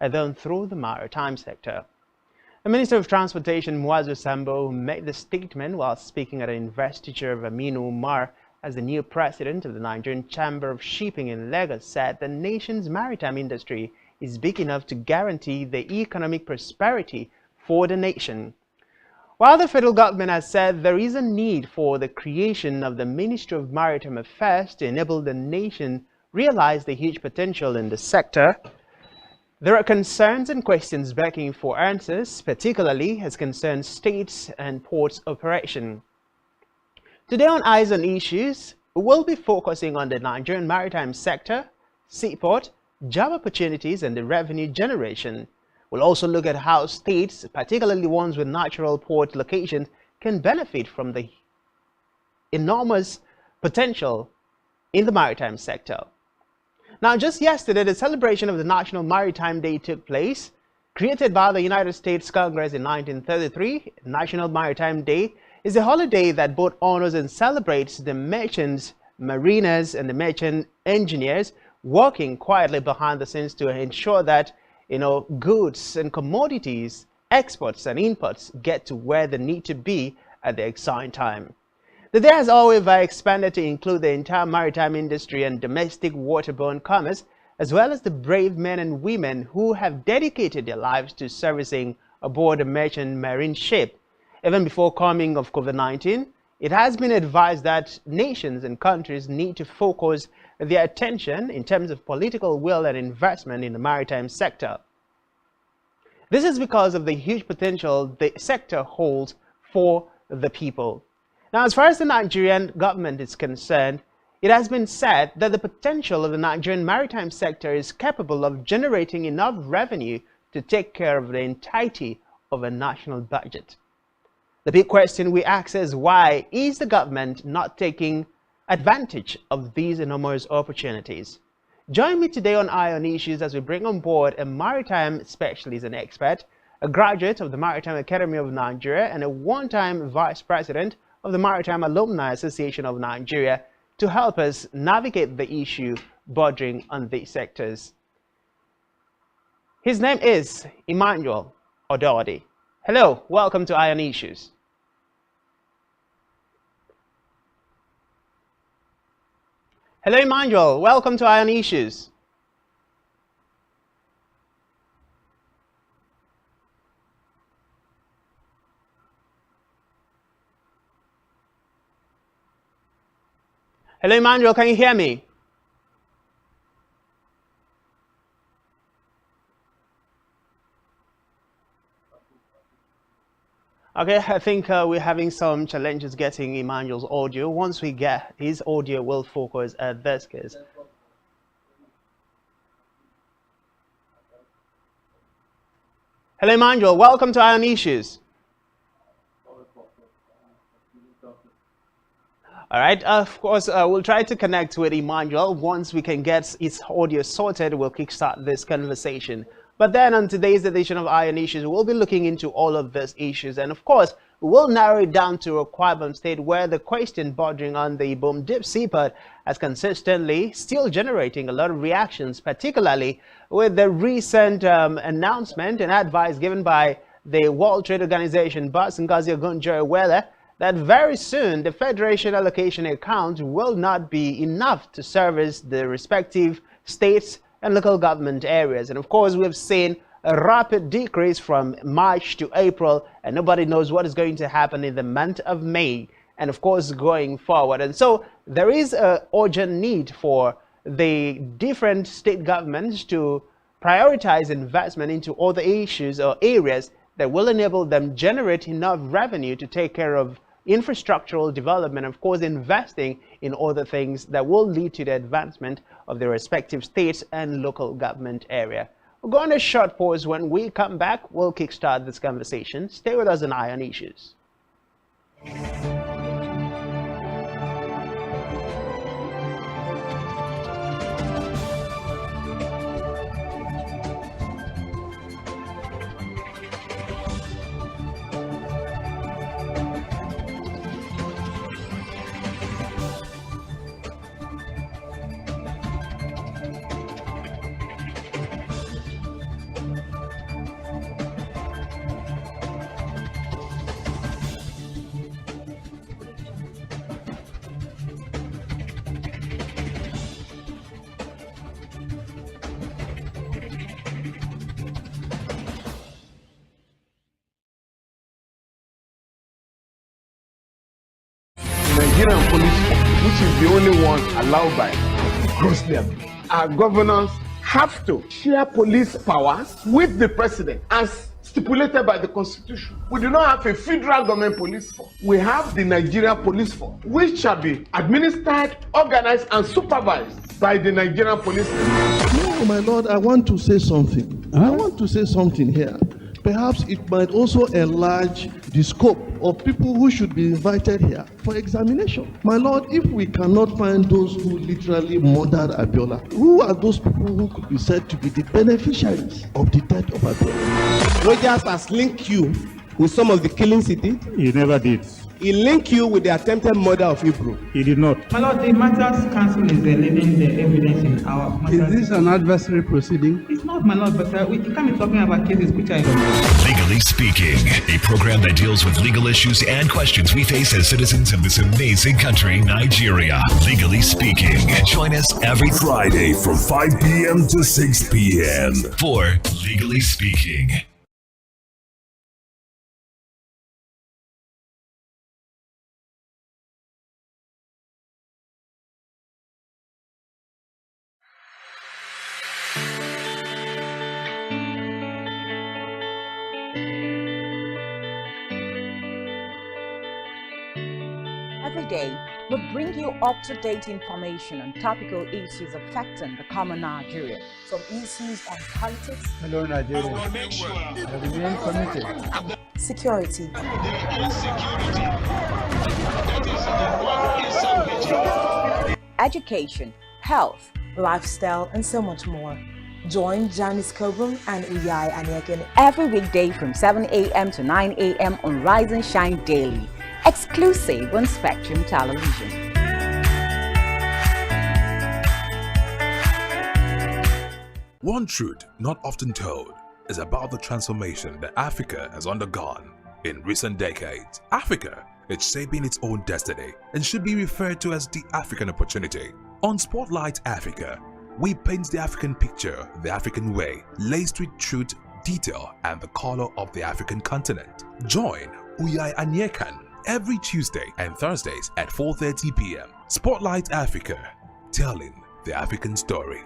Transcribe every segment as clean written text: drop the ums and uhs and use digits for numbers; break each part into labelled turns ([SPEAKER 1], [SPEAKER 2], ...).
[SPEAKER 1] and then through the maritime sector. The Minister of Transportation, Muazu Sambo, made the statement while speaking at an investiture of Aminu Umar as the new president of the Nigerian Chamber of Shipping in Lagos, said the nation's maritime industry is big enough to guarantee the economic prosperity for the nation. While the federal government has said there is a need for the creation of the Ministry of Maritime Affairs to enable the nation realize the huge potential in the sector, there are concerns and questions begging for answers, particularly as concerns states and ports operation. Today on Eyes on Issues, we'll be focusing on the Nigerian maritime sector, seaport, job opportunities, and the revenue generation. We'll also look at how states, particularly ones with natural port locations, can benefit from the enormous potential in the maritime sector. Now, just yesterday, the celebration of the National Maritime Day took place. Created by the United States Congress in 1933, National Maritime Day is a holiday that both honors and celebrates the merchants, mariners, and the merchant engineers working quietly behind the scenes to ensure that goods and commodities, exports and imports get to where they need to be at the exact time. The day has however expanded to include the entire maritime industry and domestic waterborne commerce, as well as the brave men and women who have dedicated their lives to servicing aboard a merchant marine ship. Even before coming of COVID-19, it has been advised that nations and countries need to focus their attention in terms of political will and investment in the maritime sector. This is because of the huge potential the sector holds for the people. Now, as far as the Nigerian government is concerned, it has been said that the potential of the Nigerian maritime sector is capable of generating enough revenue to take care of the entirety of a national budget. The big question we ask is, why is the government not taking advantage of these enormous opportunities? Join me today on Eye on Issues as we bring on board a maritime specialist and expert, a graduate of the Maritime Academy of Nigeria and a one-time vice president of the Maritime Alumni Association of Nigeria, to help us navigate the issue bordering on these sectors. His name is Emmanuel Ododi. Hello, welcome to Eye on Issues. Hello, Emmanuel, welcome to Eye on Issues. Hello, Emmanuel, can you hear me? Okay, I think we're having some challenges getting Emmanuel's audio. Once we get his audio, we'll focus at this case. Hello, Emmanuel, welcome to Eye on Issues. All right, of course, we'll try to connect with Emmanuel. Once we can get his audio sorted, we'll kickstart this conversation. But then on today's edition of Eye on Issues, we'll be looking into all of these issues. And of course, we'll narrow it down to Akwa Ibom State, where the question bordering on the Ibom Deep Seaport has consistently still generating a lot of reactions, particularly with the recent announcement and advice given by the World Trade Organization, Boss Ngozi Ogunjoyewole, that very soon the Federation allocation account will not be enough to service the respective states and local government areas. And of course, we've seen a rapid decrease from March to April, and nobody knows what is going to happen in the month of May, and of course going forward. And so there is an urgent need for the different state governments to prioritize investment into other issues or areas that will enable them generate enough revenue to take care of infrastructural development, of course investing in other things that will lead to the advancement of the respective states and local government area. We'll go on a short pause. When we come back, we'll kickstart this conversation. Stay with us on Eye on Issues.
[SPEAKER 2] Nigerian police force, which is the only one allowed by grossly abused. Our governors have to share police powers with the president as stipulated by the constitution. We do not have a federal government police force. We have the Nigeria police force, which shall be administered, organized, and supervised by the Nigerian police force.
[SPEAKER 3] No, my lord, I want to say something. I want to say something here. Perhaps it might also enlarge the scope of people who should be invited here for examination. My lord, if we cannot find those who literally murdered Abiola, who are those people who could be said to be the beneficiaries of the death of Abiola?
[SPEAKER 4] Rogers has linked you with some of the killings he did.
[SPEAKER 5] He never did.
[SPEAKER 4] He linked you with the attempted murder of Hebrew.
[SPEAKER 5] He did not.
[SPEAKER 6] My lord, the Matters Council is leading the evidence in our matters.
[SPEAKER 7] Is this an adversary proceeding?
[SPEAKER 6] It's not, my lord, but we can't be talking about cases which are...
[SPEAKER 8] Legally Speaking, a program that deals with legal issues and questions we face as citizens of this amazing country, Nigeria. Legally Speaking. Join us every
[SPEAKER 9] Friday from 5 p.m. to 6 p.m.
[SPEAKER 8] for Legally Speaking.
[SPEAKER 10] Every day, we bring you up-to-date information on topical issues affecting the common Nigerian. From issues on politics,
[SPEAKER 7] Hello, Nigeria. I remain committed.
[SPEAKER 10] security, education, health, lifestyle, and so much more. Join Janice Kobum and Uyai Anyeken every weekday from 7 a.m. to 9 a.m. on Rise and Shine Daily, exclusive on Spectrum Television.
[SPEAKER 9] One truth not often told is about the transformation that Africa has undergone in recent decades. Africa is shaping its own destiny and should be referred to as the African opportunity. On Spotlight Africa, we paint the African picture the African way, laced with truth, detail, and the color of the African continent. Join Uyai Anyekan every Tuesday and Thursdays at 4:30 p.m. Spotlight Africa, telling the African story.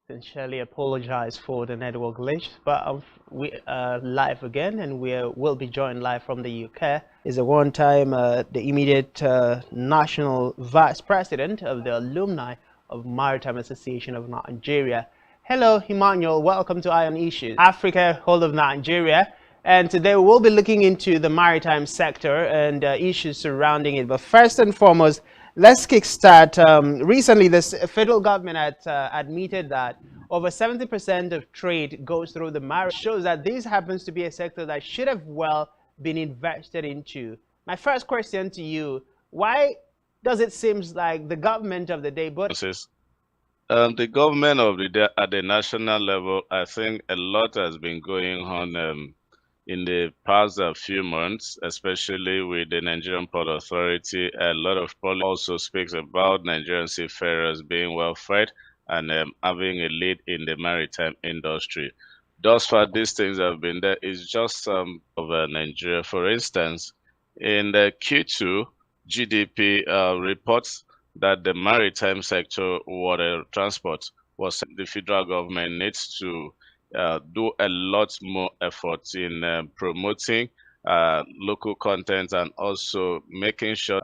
[SPEAKER 1] Sincerely apologize for the network glitch, but we are live again, and will be joined live from the UK. Is a one-time the immediate national vice president of the alumni of Maritime Association of Nigeria. Hello, Emmanuel. Welcome to Ion Issues, Africa, whole of Nigeria. And today we'll be looking into the maritime sector and issues surrounding it. But first and foremost, let's kickstart. Recently, the federal government had admitted that over 70% of trade goes through the maritime. Shows that this happens to be a sector that should have well been invested into. My first question to you: why does it seem like the government of the day,
[SPEAKER 5] the government of the day at the national level, I think a lot has been going on in the past few months, especially with the Nigerian Port Authority. A lot of policy also speaks about Nigerian seafarers being well fed and having a lead in the maritime industry. Thus far, these things have been there. It's just of Nigeria. For instance, in the Q2, GDP reports that the maritime sector, water transport, was the federal government needs to do a lot more efforts in promoting local content and also making sure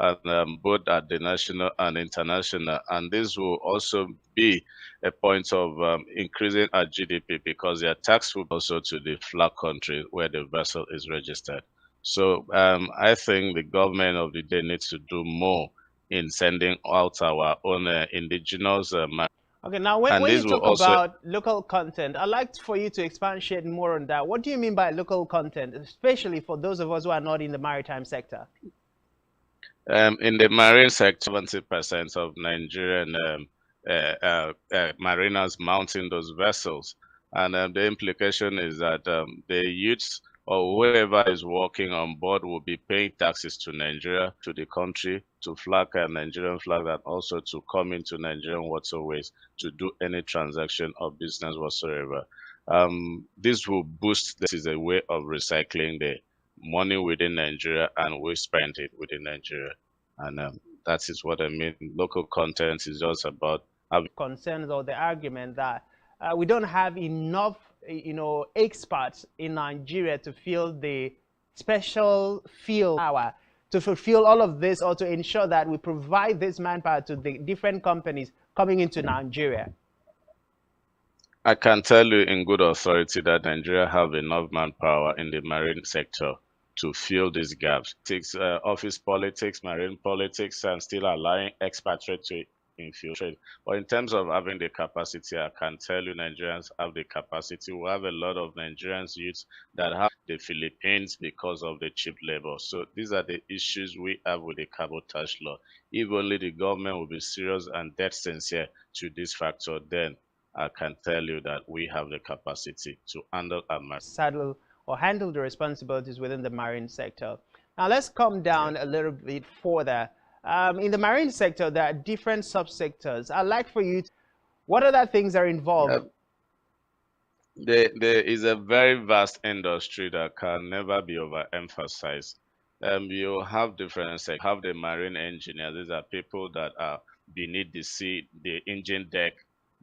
[SPEAKER 5] both at the national and international. And this will also be a point of increasing our GDP because their tax will also to the flag country where the vessel is registered. So I think the government of the day needs to do more in sending out our own indigenous
[SPEAKER 1] Okay, now when you talk about local content, I'd like for you to expatiate more on that. What do you mean by local content, especially for those of us who are not in the maritime sector?
[SPEAKER 5] In the marine sector, 70% of Nigerian mariners mounting those vessels. And the implication is that the youths or whoever is working on board will be paying taxes to Nigeria, to the country, to flag a Nigerian flag, and also to come into Nigerian waterways to do any transaction or business whatsoever. This will boost. This is a way of recycling the money within Nigeria, and we spend it within Nigeria. And that is what I mean. Local content is just about having
[SPEAKER 1] concerns or the argument that we don't have enough experts in Nigeria to fill the special field power to fulfill all of this, or to ensure that we provide this manpower to the different companies coming into Nigeria.
[SPEAKER 5] I can tell you in good authority that Nigeria have enough manpower in the marine sector to fill these gaps. Office politics, marine politics, and still allowing expatriates to infiltrate. But in terms of having the capacity, I can tell you Nigerians have the capacity. We have a lot of Nigerians youths that have the Philippines because of the cheap labor. So these are the issues we have with the cabotage law. If only the government will be serious and dead sincere to this factor, then I can tell you that we have the capacity to handle our
[SPEAKER 1] saddle or handle the responsibilities within the marine sector. Now let's come down a little bit further. In the marine sector, there are different subsectors. I'd like for you to, what other things are involved?
[SPEAKER 5] There is a very vast industry that can never be overemphasized. You have different sectors. You have the marine engineers. These are people that are beneath the sea, the engine deck.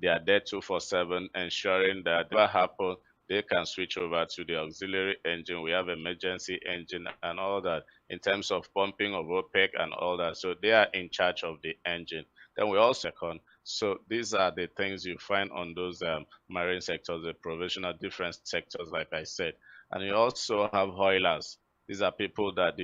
[SPEAKER 5] They are there 24/7, ensuring that whatever happens, they can switch over to the auxiliary engine. We have emergency engine and all that in terms of pumping of OPEC and all that. So they are in charge of the engine. Then we also second. So these are the things you find on those marine sectors, the provision of different sectors, like I said. And you also have oilers. These are people that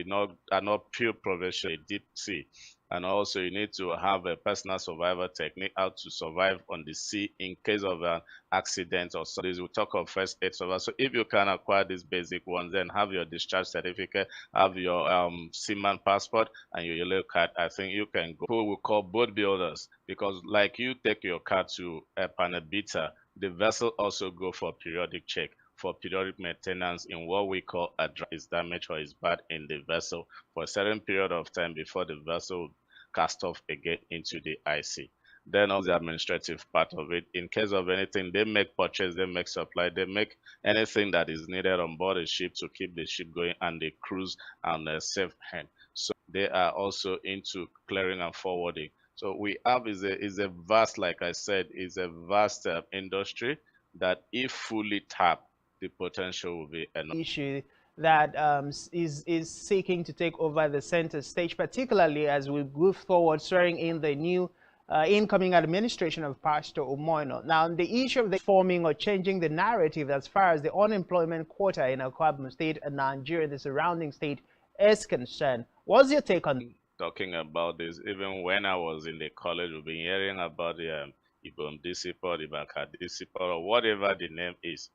[SPEAKER 5] are not pure professional in deep sea. And also you need to have a personal survival technique, how to survive on the sea in case of an accident or so. We talk of first aid survival. So if you can acquire these basic ones, then have your discharge certificate, have your seaman passport and your yellow card, I think you can go. Who we call boat builders, because like you take your car to a Panabita, the vessel also go for periodic check, for periodic maintenance in what we call a is damaged or is bad in the vessel for a certain period of time before the vessel cast off again into the IC. Then all the administrative part of it, in case of anything, they make purchase, they make supply, they make anything that is needed on board a ship to keep the ship going and the cruise on a safe hand. So they are also into clearing and forwarding. So we have is a vast, like I said, is a vast industry that if fully tapped, the potential will be an
[SPEAKER 1] issue that is seeking to take over the center stage, particularly as we move forward, swearing in the new incoming administration of Pastor Umoino. Now, the issue of the forming or changing the narrative as far as the unemployment quota in Akwa Ibom State and Nigeria, the surrounding state, is concerned. What's your take on
[SPEAKER 5] talking about this? Even when I was in the college, we've been hearing about the Ibom Disciple, the Baka Disciple, or whatever the name is.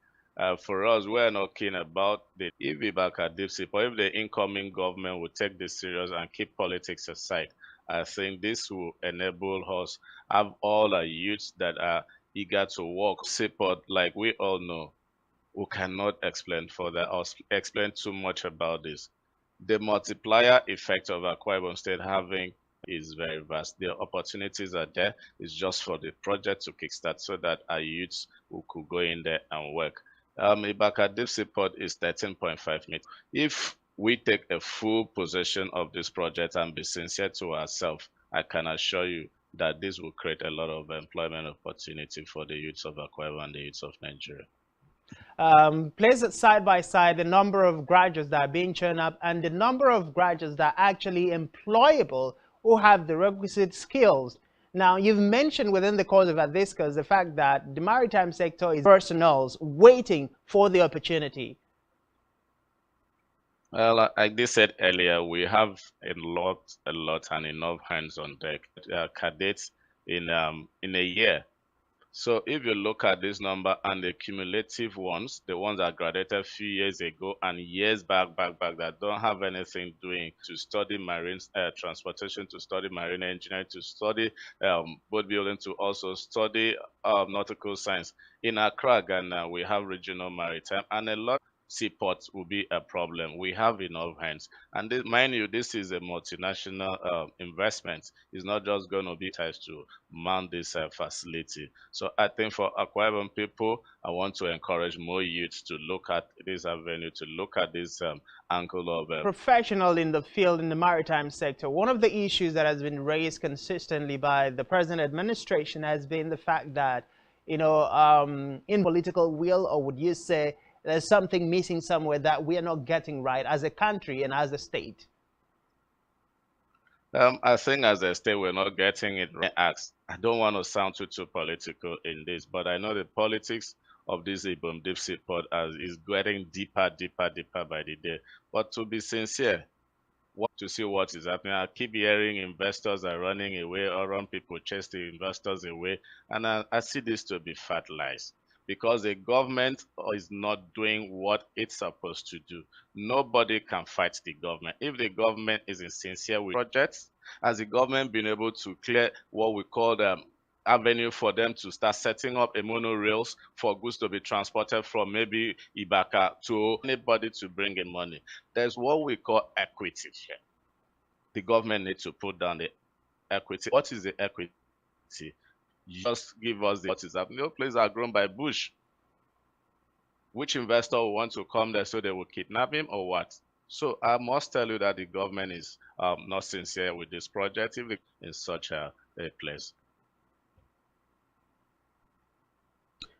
[SPEAKER 5] For us, we're not keen about the if Ibaka Disciple, if the incoming government will take this serious and keep politics aside. I think this will enable us have all our youths that are eager to work. Support, like we all know, we cannot explain further or explain too much about this. The multiplier effect of Akwa Ibom State having is very vast. The opportunities are there. It's just for the project to kickstart so that our youths who could go in there and work. Ibaka Deep Seaport is 13.5 meters. If we take a full possession of this project and be sincere to ourselves, I can assure you that this will create a lot of employment opportunity for the youths of Akwa Ibom and the youths of Nigeria.
[SPEAKER 1] Place it side by side the number of graduates that are being churned up and the number of graduates that are actually employable who have the requisite skills. Now, you've mentioned within the course of our discourse the fact that the maritime sector is personnel waiting for the opportunity.
[SPEAKER 5] Well, like I said earlier, we have a lot and enough hands on deck. Cadets in a year. So if you look at this number and the cumulative ones, the ones that graduated a few years ago and years back that don't have anything doing to study marine transportation, to study marine engineering, to study boat building, to also study nautical science. In Accra, Ghana, we have regional maritime and a lot seaports will be a problem. We have enough hands. And this, mind you, this is a multinational investment. It's not just going to be attached to mount this facility. So I think for Akwa Ibom people, I want to encourage more youths to look at this avenue, to look at this angle of
[SPEAKER 1] professional in the field in the maritime sector. One of the issues that has been raised consistently by the present administration has been the fact that, you know, in political will, or would you say there's something missing somewhere that we are not getting right as a country and as a state?
[SPEAKER 5] I think as a state, we're not getting it right. I don't want to sound too political in this, but I know the politics of this Ibom deep sea port as is getting deeper by the day. But to be sincere, to see what is happening. I keep hearing investors are running away or run people chase the investors away. And I see this to be fat lies because the government is not doing what it's supposed to do. Nobody can fight the government. If the government is insincere with projects, has the government been able to clear what we call avenue for them to start setting up a monorails for goods to be transported from maybe Ibaka to anybody to bring in money? There's what we call equity here. The government needs to put down the equity. What is the equity? Just give us what is happening. Those places are grown by bush. Which investor will want to come there so they will kidnap him or what? So I must tell you that the government is not sincere with this project if in such a place.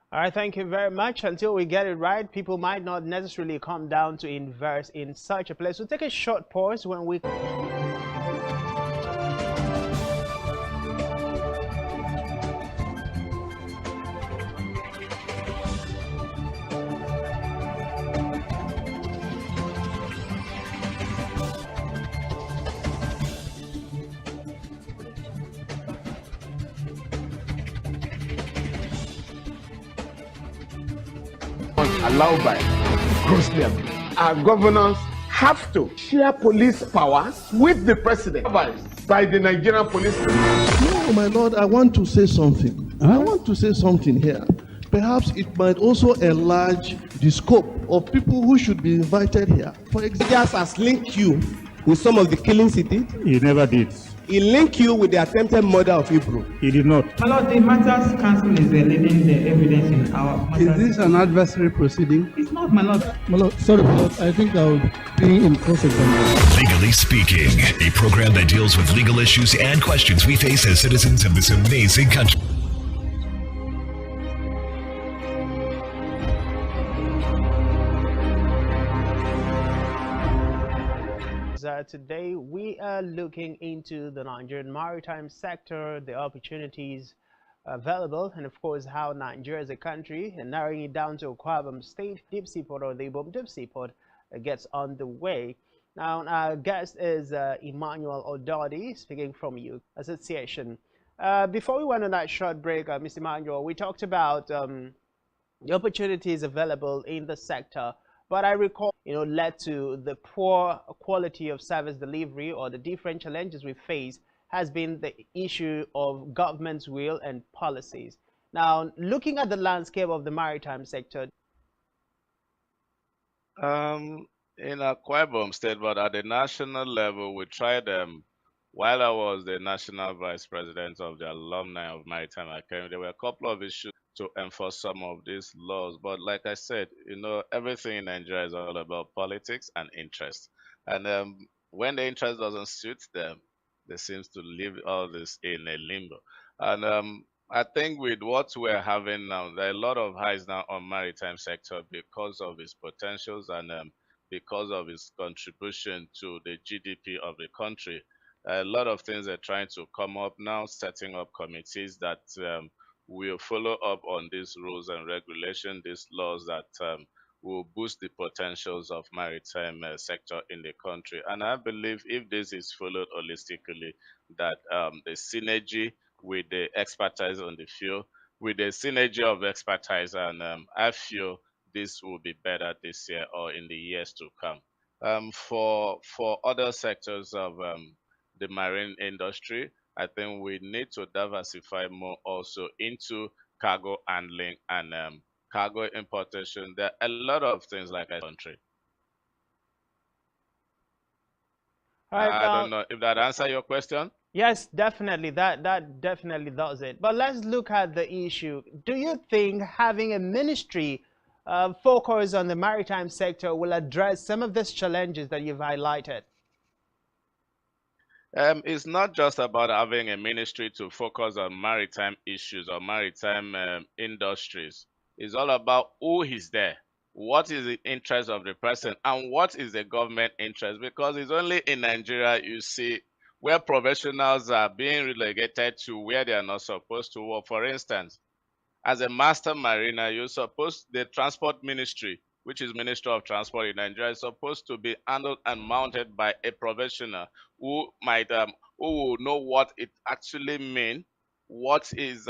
[SPEAKER 1] All right, thank you very much. Until we get it right, people might not necessarily come down to invest in such a place. We'll take a short pause when we...
[SPEAKER 2] allowed by grossly abused. Our governors have to share police powers with the president by the Nigerian police.
[SPEAKER 3] No, my lord, I want to say something. I want to say something here. Perhaps it might also enlarge the scope of people who should be invited here.
[SPEAKER 4] For example, just has linked you with some of the killings he did.
[SPEAKER 7] He never did.
[SPEAKER 4] He linked you with the attempted murder of Hebrew.
[SPEAKER 7] He did not.
[SPEAKER 6] My lord, the matters council is leading the evidence in our matters.
[SPEAKER 11] Is this an adversary proceeding?
[SPEAKER 6] It's not, my lord.
[SPEAKER 11] My lord, sorry, my lord. I think I'll be in cross-examination.
[SPEAKER 8] Legally Speaking, a program that deals with legal issues and questions we face as citizens of this amazing country.
[SPEAKER 1] Today we are looking into the Nigerian maritime sector, the opportunities available, and of course how Nigeria as a country, and narrowing it down to Akwa Ibom State Deep Sea Port, or the Ibom Deep Sea Port, gets underway. Now our guest is Emmanuel Ododi, speaking from you Association. Before we went on that short break, Mr. Emmanuel, we talked about the opportunities available in the sector. But I recall, led to the poor quality of service delivery, or the different challenges we face has been the issue of government's will and policies. Now, looking at the landscape of the maritime sector.
[SPEAKER 5] In Akwa Ibom State, but at the national level, we tried while I was the national vice president of the alumni of Maritime Academy, there were a couple of issues to enforce some of these laws. But like I said, everything in Nigeria is all about politics and interest. And when the interest doesn't suit them, they seem to leave all this in a limbo. And I think with what we're having now, there are a lot of eyes now on maritime sector because of its potentials and because of its contribution to the GDP of the country. A lot of things are trying to come up now, setting up committees that will follow up on these rules and regulations, these laws that will boost the potentials of maritime sector in the country. And I believe if this is followed holistically, that the synergy with the expertise on the field, with the synergy of expertise, and I feel this will be better this year or in the years to come. For other sectors of the marine industry, I think we need to diversify more also into cargo handling and cargo importation. There are a lot of things like a country.
[SPEAKER 1] Right,
[SPEAKER 5] I don't know if that answers your question.
[SPEAKER 1] Yes, definitely. That definitely does it. But let's look at the issue. Do you think having a ministry focused on the maritime sector will address some of these challenges that you've highlighted?
[SPEAKER 5] It's not just about having a ministry to focus on maritime issues or maritime industries. It's all about who is there, what is the interest of the person, and what is the government interest. Because it's only in Nigeria you see where professionals are being relegated to where they are not supposed to work. For instance, As a master mariner, you're supposed, the transport ministry, which is Ministry of Transport in Nigeria, is supposed to be handled and mounted by a professional who might who will know what it actually means, what is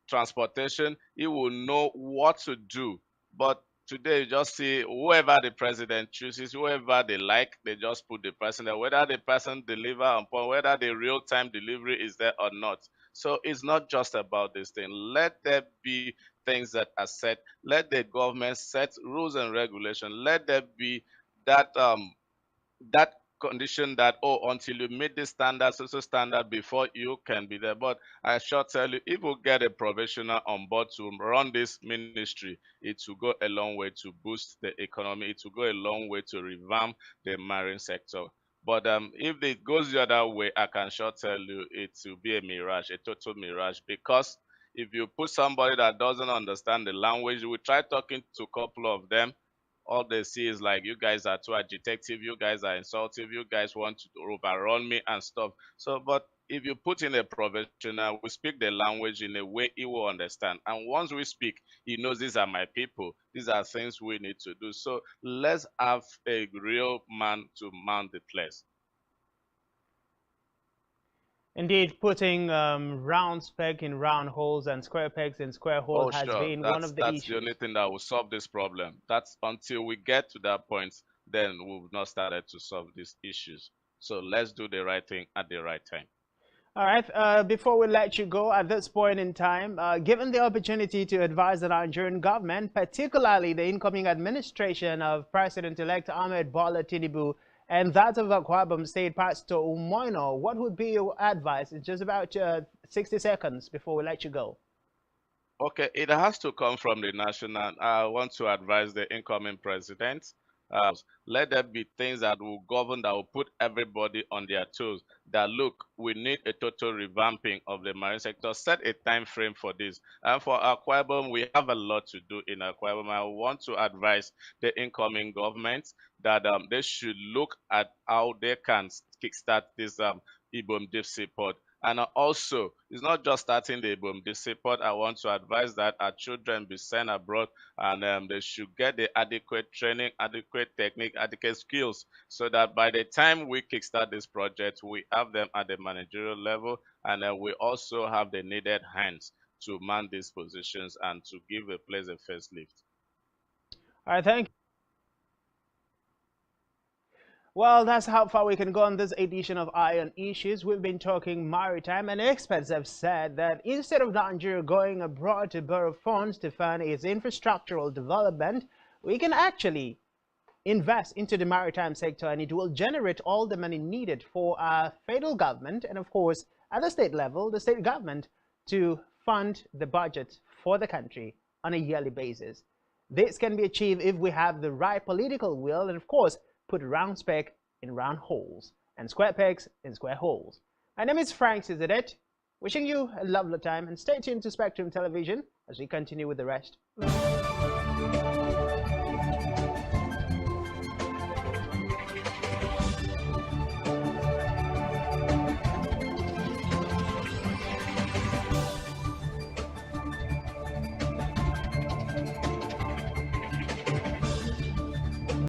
[SPEAKER 5] transportation. He will know what to do. But today, you just see whoever the president chooses, whoever they like, they just put the person there, whether the person deliver on point, whether the real-time delivery is there or not. So it's not just about this thing. Let there be things that are set. Let the government set rules and regulations. Let there be that that condition that, oh, until you meet this standard, social standard, before you can be there. But I shall tell you, if we get a professional on board to run this ministry, it will go a long way to boost the economy. It will go a long way to revamp the marine sector. But if it goes the other way, I can sure tell you it will be a mirage, a total mirage. Because if you put somebody that doesn't understand the language, we try talking to a couple of them, all they see is like, you guys are too agitative, you guys are insultive, you guys want to overrun me and stuff. So, but if you put in a professional, we speak the language in a way he will understand. And once we speak, he knows these are my people. These are things we need to do. So let's have a real man to man the place.
[SPEAKER 1] Indeed, putting round peg in round holes and square pegs in square holes has been one of the issues.
[SPEAKER 5] That's the only thing that will solve this problem. That's until we get to that point, then we've not started to solve these issues. So let's do the right thing at the right time.
[SPEAKER 1] All right, before we let you go, at this point in time, given the opportunity to advise the Nigerian government, particularly the incoming administration of President-elect Ahmed Bola Tinubu and that of Akwa Ibom State Pastor Umoino, what would be your advice? It's just about 60 seconds before we let you go.
[SPEAKER 5] Okay, it has to come from the national. I want to advise the incoming president. Let there be things that will govern, that will put everybody on their toes. That look, we need a total revamping of the marine sector. Set a time frame for this. And for Akwa Ibom, we have a lot to do in Akwa Ibom. I want to advise the incoming government that they should look at how they can kickstart this Ibom Deep Sea Port. And also, it's not just starting the Ibom Deep Sea Port. I want to advise that our children be sent abroad, and they should get the adequate training, adequate technique, adequate skills, so that by the time we kickstart this project, we have them at the managerial level, and we also have the needed hands to man these positions and to give the place a facelift.
[SPEAKER 1] All right, thank you. Well, that's how far we can go on this edition of Eye on Issues. We've been talking maritime, and experts have said that instead of Nigeria going abroad to borrow funds to fund its infrastructural development, we can actually invest into the maritime sector, and it will generate all the money needed for our federal government and, of course, at the state level, the state government, to fund the budget for the country on a yearly basis. This can be achieved if we have the right political will and, of course, put round peg in round holes and square pegs in square holes. My name is Frank Cizadet, wishing you a lovely time, and stay tuned to Spectrum Television as we continue with the rest.